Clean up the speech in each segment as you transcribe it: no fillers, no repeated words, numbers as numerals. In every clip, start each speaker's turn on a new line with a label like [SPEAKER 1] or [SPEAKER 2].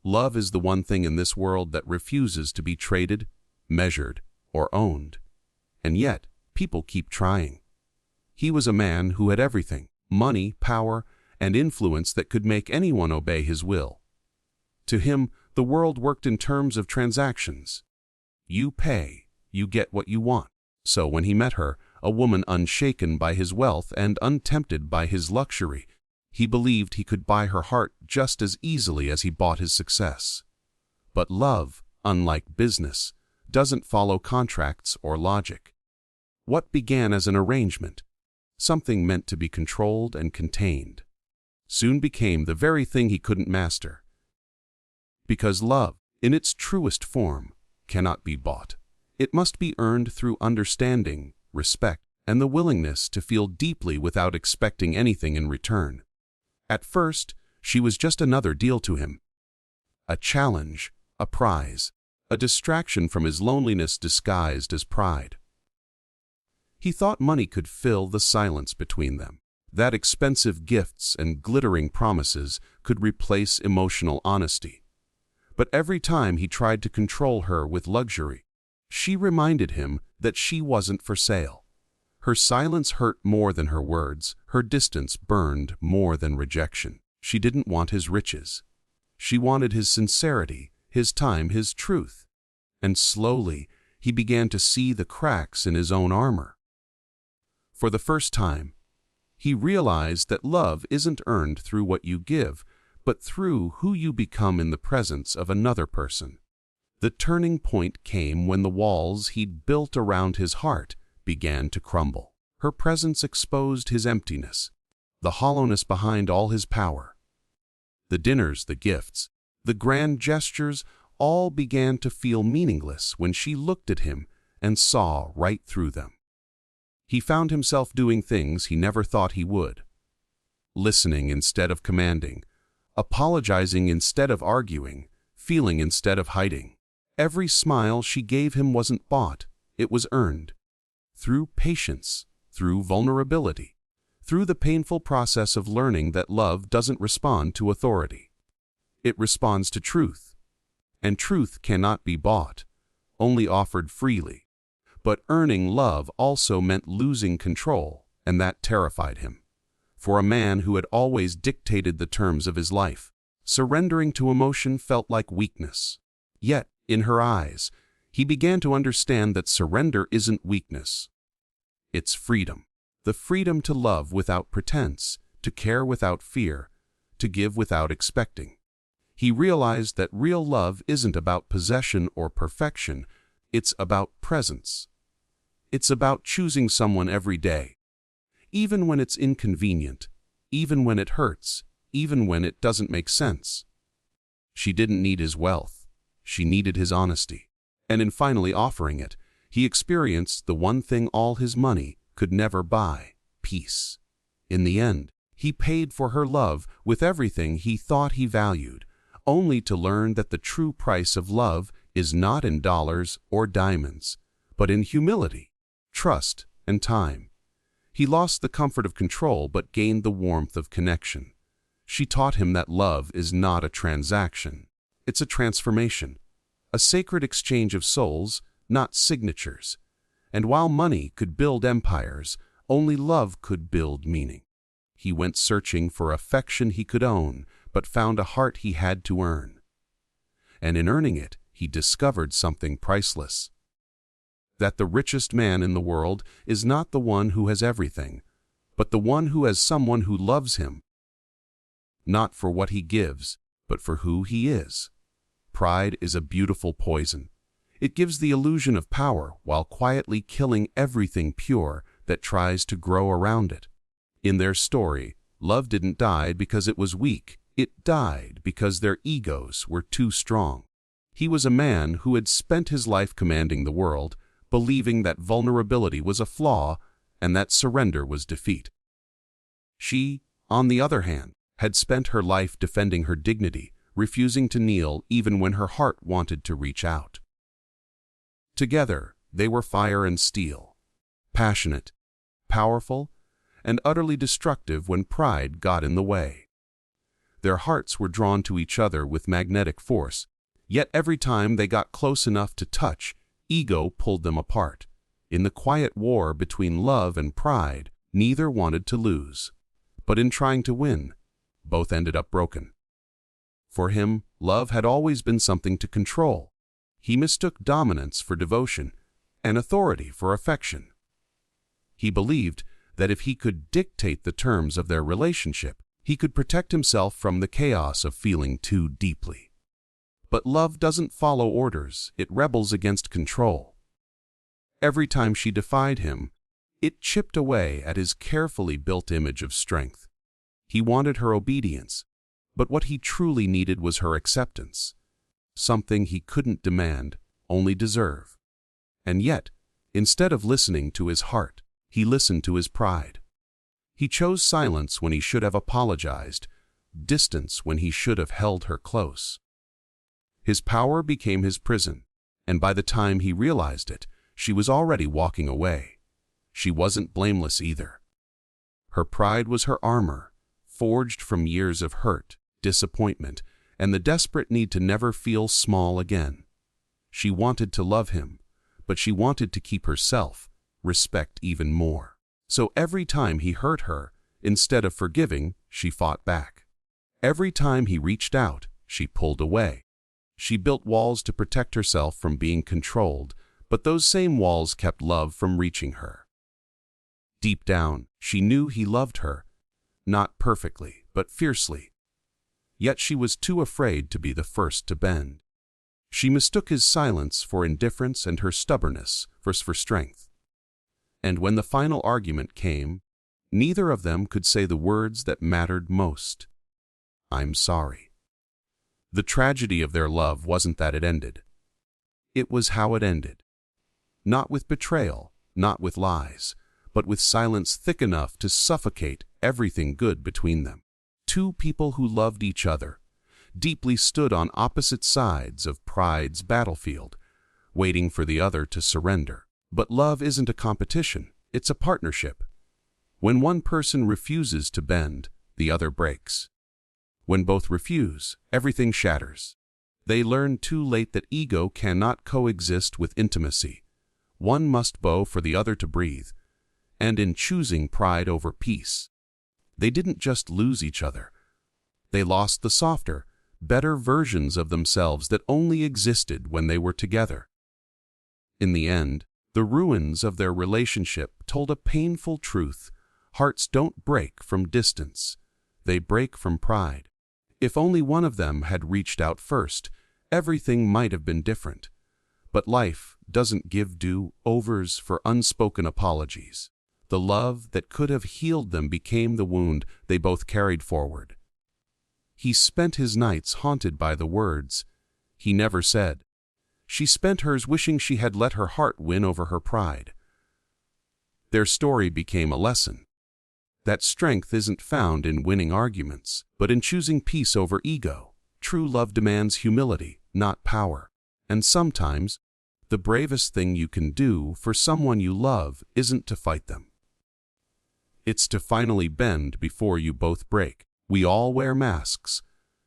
[SPEAKER 1] Love is the one thing in this world that refuses to be traded, measured, or owned. And yet, people keep trying. He was a man who had everything: money, power, and influence that could make anyone obey his will. To him, the world worked in terms of transactions. You pay, you get what you want. So when he met her, a woman unshaken by his wealth and untempted by his luxury, he believed he could buy her heart just as easily as he bought his success. But love, unlike business, doesn't follow contracts or logic. What began as an arrangement, something meant to be controlled and contained, soon became the very thing he couldn't master. Because love, in its truest form, cannot be bought. It must be earned through understanding, respect, and the willingness to feel deeply without expecting anything in return. At first, she was just another deal to him. A challenge, a prize, a distraction from his loneliness disguised as pride. He thought money could fill the silence between them, that expensive gifts and glittering promises could replace emotional honesty. But every time he tried to control her with luxury, she reminded him that she wasn't for sale. Her silence hurt more than her words, her distance burned more than rejection. She didn't want his riches. She wanted his sincerity, his time, his truth. And slowly, he began to see the cracks in his own armor. For the first time, he realized that love isn't earned through what you give, but through who you become in the presence of another person. The turning point came when the walls he'd built around his heart began to crumble. Her presence exposed his emptiness, the hollowness behind all his power. The dinners, the gifts, the grand gestures all began to feel meaningless when she looked at him and saw right through them. He found himself doing things he never thought he would. Listening instead of commanding, apologizing instead of arguing, feeling instead of hiding. Every smile she gave him wasn't bought, it was earned. Through patience, through vulnerability, through the painful process of learning that love doesn't respond to authority. It responds to truth. And truth cannot be bought, only offered freely. But earning love also meant losing control, and that terrified him. For a man who had always dictated the terms of his life, surrendering to emotion felt like weakness. Yet, in her eyes, he began to understand that surrender isn't weakness. It's freedom. The freedom to love without pretense, to care without fear, to give without expecting. He realized that real love isn't about possession or perfection, it's about presence. It's about choosing someone every day, even when it's inconvenient, even when it hurts, even when it doesn't make sense. She didn't need his wealth, she needed his honesty. And in finally offering it, he experienced the one thing all his money could never buy: peace. In the end, he paid for her love with everything he thought he valued, only to learn that the true price of love is not in dollars or diamonds, but in humility, trust, and time. He lost the comfort of control but gained the warmth of connection. She taught him that love is not a transaction. It's a transformation, a sacred exchange of souls, not signatures. And while money could build empires, only love could build meaning. He went searching for affection he could own, but found a heart he had to earn. And in earning it, he discovered something priceless. That the richest man in the world is not the one who has everything, but the one who has someone who loves him, not for what he gives, but for who he is. Pride is a beautiful poison. It gives the illusion of power while quietly killing everything pure that tries to grow around it. In their story, love didn't die because it was weak. It died because their egos were too strong. He was a man who had spent his life commanding the world, believing that vulnerability was a flaw and that surrender was defeat. She, on the other hand, had spent her life defending her dignity, refusing to kneel even when her heart wanted to reach out. Together, they were fire and steel, passionate, powerful, and utterly destructive when pride got in the way. Their hearts were drawn to each other with magnetic force, yet every time they got close enough to touch, ego pulled them apart. In the quiet war between love and pride, neither wanted to lose. But in trying to win, both ended up broken. For him, love had always been something to control. He mistook dominance for devotion and authority for affection. He believed that if he could dictate the terms of their relationship, he could protect himself from the chaos of feeling too deeply. But love doesn't follow orders, it rebels against control. Every time she defied him, it chipped away at his carefully built image of strength. He wanted her obedience, but what he truly needed was her acceptance, something he couldn't demand, only deserve. And yet, instead of listening to his heart, he listened to his pride. He chose silence when he should have apologized, distance when he should have held her close. His power became his prison, and by the time he realized it, she was already walking away. She wasn't blameless either. Her pride was her armor, forged from years of hurt, disappointment, and the desperate need to never feel small again. She wanted to love him, but she wanted to keep herself, respect even more. So every time he hurt her, instead of forgiving, she fought back. Every time he reached out, she pulled away. She built walls to protect herself from being controlled, but those same walls kept love from reaching her. Deep down, she knew he loved her, not perfectly, but fiercely. Yet she was too afraid to be the first to bend. She mistook his silence for indifference and her stubbornness for strength. And when the final argument came, neither of them could say the words that mattered most. "I'm sorry." The tragedy of their love wasn't that it ended. It was how it ended. Not with betrayal, not with lies, but with silence thick enough to suffocate everything good between them. Two people who loved each other, deeply stood on opposite sides of pride's battlefield, waiting for the other to surrender. But love isn't a competition, it's a partnership. When one person refuses to bend, the other breaks. When both refuse, everything shatters. They learn too late that ego cannot coexist with intimacy. One must bow for the other to breathe, and in choosing pride over peace, they didn't just lose each other. They lost the softer, better versions of themselves that only existed when they were together. In the end, the ruins of their relationship told a painful truth. Hearts don't break from distance, they break from pride. If only one of them had reached out first, everything might have been different. But life doesn't give do-overs for unspoken apologies. The love that could have healed them became the wound they both carried forward. He spent his nights haunted by the words he never said. She spent hers wishing she had let her heart win over her pride. Their story became a lesson. That strength isn't found in winning arguments, but in choosing peace over ego. True love demands humility, not power. And sometimes, the bravest thing you can do for someone you love isn't to fight them. It's to finally bend before you both break. We all wear masks,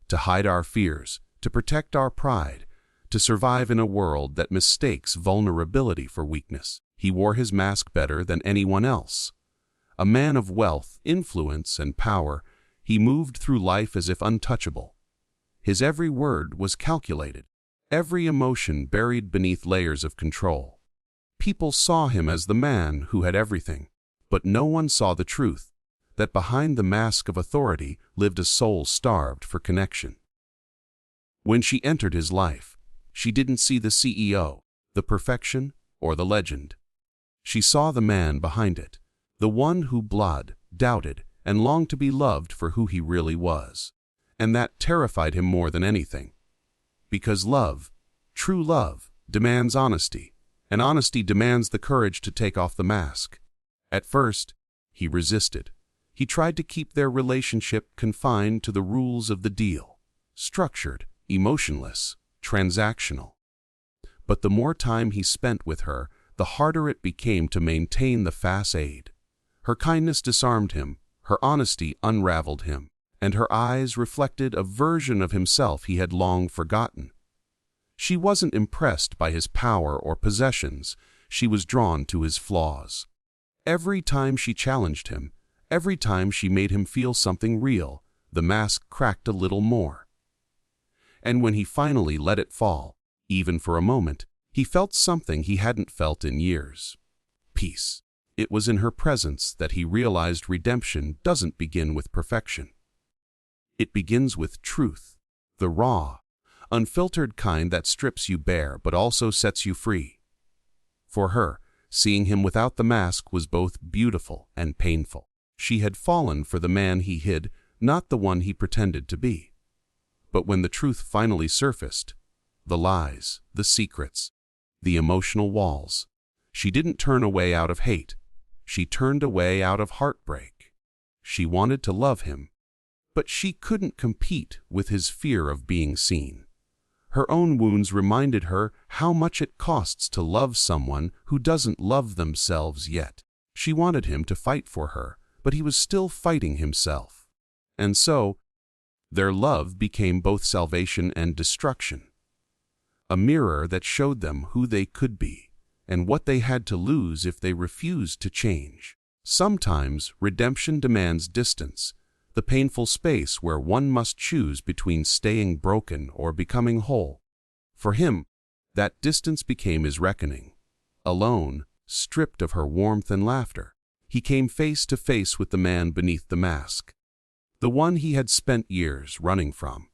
[SPEAKER 1] to hide our fears, to protect our pride, to survive in a world that mistakes vulnerability for weakness. He wore his mask better than anyone else. A man of wealth, influence, and power, he moved through life as if untouchable. His every word was calculated, every emotion buried beneath layers of control. People saw him as the man who had everything, but no one saw the truth, that behind the mask of authority lived a soul starved for connection. When she entered his life, she didn't see the CEO, the perfection, or the legend. She saw the man behind it, the one who doubted, and longed to be loved for who he really was. And that terrified him more than anything. Because love, true love, demands honesty, and honesty demands the courage to take off the mask. At first, he resisted. He tried to keep their relationship confined to the rules of the deal, structured, emotionless, transactional. But the more time he spent with her, the harder it became to maintain the facade. Her kindness disarmed him, her honesty unraveled him, and her eyes reflected a version of himself he had long forgotten. She wasn't impressed by his power or possessions, she was drawn to his flaws. Every time she challenged him, every time she made him feel something real, the mask cracked a little more. And when he finally let it fall, even for a moment, he felt something he hadn't felt in years. Peace. It was in her presence that he realized redemption doesn't begin with perfection. It begins with truth, the raw, unfiltered kind that strips you bare but also sets you free. For her, seeing him without the mask was both beautiful and painful. She had fallen for the man he hid, not the one he pretended to be. But when the truth finally surfaced, the lies, the secrets, the emotional walls, she didn't turn away out of hate. She turned away out of heartbreak. She wanted to love him, but she couldn't compete with his fear of being seen. Her own wounds reminded her how much it costs to love someone who doesn't love themselves yet. She wanted him to fight for her, but he was still fighting himself. And so, their love became both salvation and destruction. A mirror that showed them who they could be, and what they had to lose if they refused to change. Sometimes redemption demands distance, the painful space where one must choose between staying broken or becoming whole. For him, that distance became his reckoning. Alone, stripped of her warmth and laughter, he came face to face with the man beneath the mask, the one he had spent years running from.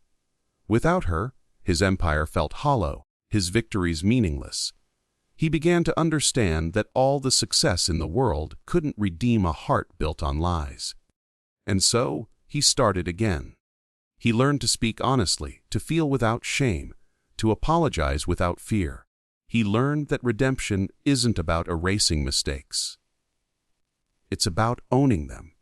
[SPEAKER 1] Without her, his empire felt hollow, his victories meaningless. He began to understand that all the success in the world couldn't redeem a heart built on lies. And so, he started again. He learned to speak honestly, to feel without shame, to apologize without fear. He learned that redemption isn't about erasing mistakes. It's about owning them.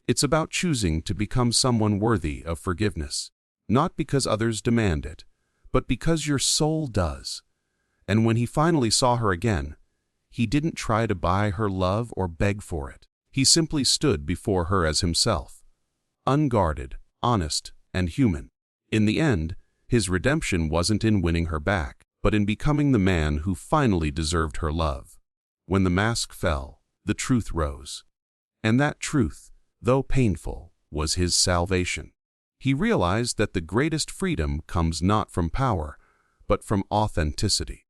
[SPEAKER 1] It's about choosing to become someone worthy of forgiveness, not because others demand it, but because your soul does. And when he finally saw her again, he didn't try to buy her love or beg for it. He simply stood before her as himself, unguarded, honest, and human. In the end, his redemption wasn't in winning her back, but in becoming the man who finally deserved her love. When the mask fell, the truth rose. And that truth, though painful, was his salvation. He realized that the greatest freedom comes not from power, but from authenticity.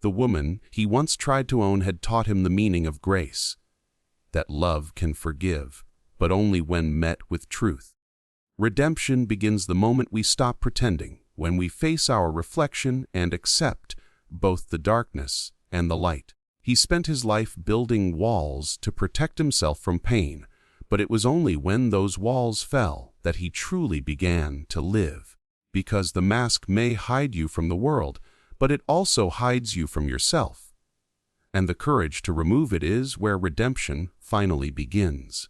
[SPEAKER 1] The woman he once tried to own had taught him the meaning of grace, that love can forgive, but only when met with truth. Redemption begins the moment we stop pretending, when we face our reflection and accept both the darkness and the light. He spent his life building walls to protect himself from pain, but it was only when those walls fell that he truly began to live. Because the mask may hide you from the world, but it also hides you from yourself. And the courage to remove it is where redemption finally begins.